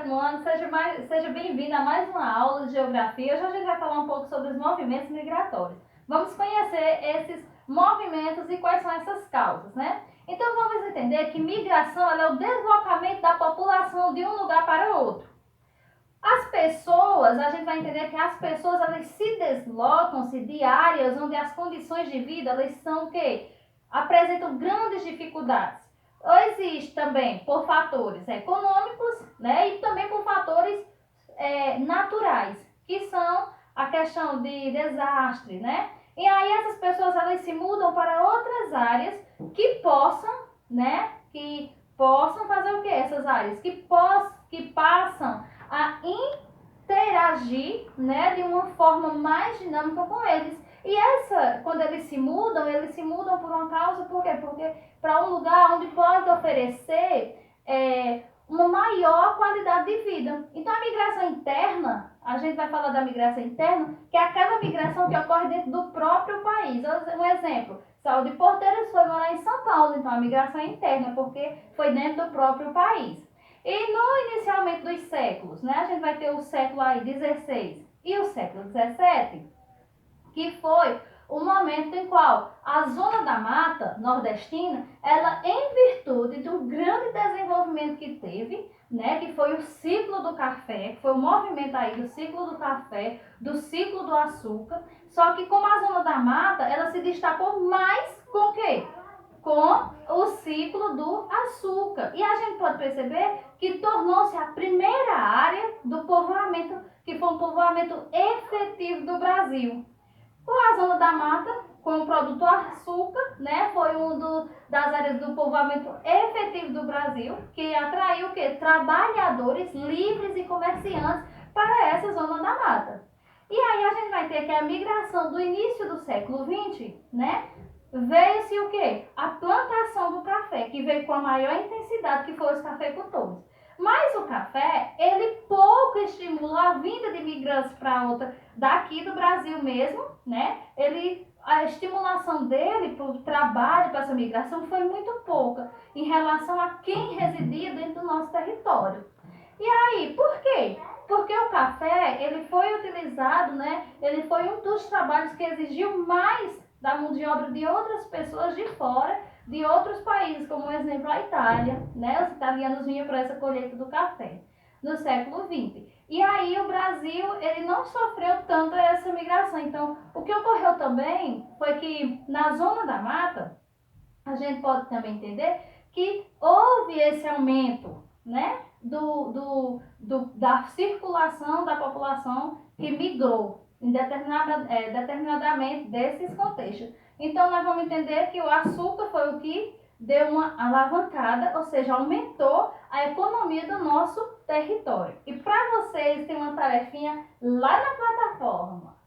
Edmundo, seja bem-vindo a mais uma aula de Geografia. Hoje a gente vai falar um pouco sobre os movimentos migratórios. Vamos conhecer esses movimentos e quais são essas causas, né? Então vamos entender que migração é o deslocamento da população de um lugar para outro. As pessoas, a gente vai entender que as pessoas elas se deslocam-se de áreas onde as condições de vida elas são o quê? Apresentam grandes dificuldades. Existe também por fatores econômicos, né, e também por fatores naturais, que são a questão de desastre, né? E aí essas pessoas elas se mudam para outras áreas que possam, né, que possam fazer o quê? Essas áreas que passam a interagir, né, de uma forma mais dinâmica com eles. E quando eles se mudam por uma causa, por quê? Porque para um lugar onde pode oferecer uma maior qualidade de vida. Então a migração interna, a gente vai falar da migração interna, que é aquela migração que ocorre dentro do próprio país. Um exemplo, Saulo de Porteiros foi morar em São Paulo, então a migração é interna, porque foi dentro do próprio país. E no inicialmente dos séculos, né, a gente vai ter o século aí 16 e o século 17, que foi o momento em qual a zona da mata nordestina, ela em virtude do grande desenvolvimento que teve, né, que foi o ciclo do café, que foi o movimento aí do ciclo do café, do ciclo do açúcar, só que como a zona da mata, ela se destacou mais com o quê? Com o ciclo do açúcar. E a gente pode perceber que tornou-se a primeira área do povoamento, que foi um povoamento efetivo do Brasil. A zona da mata, com o produto açúcar, né, foi das áreas do povoamento efetivo do Brasil, que atraiu o quê? Trabalhadores livres e comerciantes para essa zona da mata. E aí a gente vai ter que a migração do início do século XX, né, veio-se o quê? A plantação do café, que veio com a maior intensidade, que foram os cafeicultores. Mas o café, ele pouco estimulou a vinda de imigrantes para outra, daqui do Brasil mesmo, né? A estimulação dele para o trabalho, para essa migração, foi muito pouca em relação a quem residia dentro do nosso território. E aí, por quê? Porque o café, ele foi utilizado, né? Ele foi um dos trabalhos que exigiu mais da mão de obra de outras pessoas de fora, de outros países, como por exemplo a Itália, né? Os italianos vinham para essa colheita do café no século XX. E aí o Brasil, ele não sofreu tanto essa migração. Então, o que ocorreu também foi que na zona da mata, a gente pode também entender que houve esse aumento, né, da circulação da população que migrou determinadamente desses contextos. Então, nós vamos entender que o açúcar foi o que deu uma alavancada, ou seja, aumentou a economia do nosso território. E para vocês, tem uma tarefinha lá na plataforma.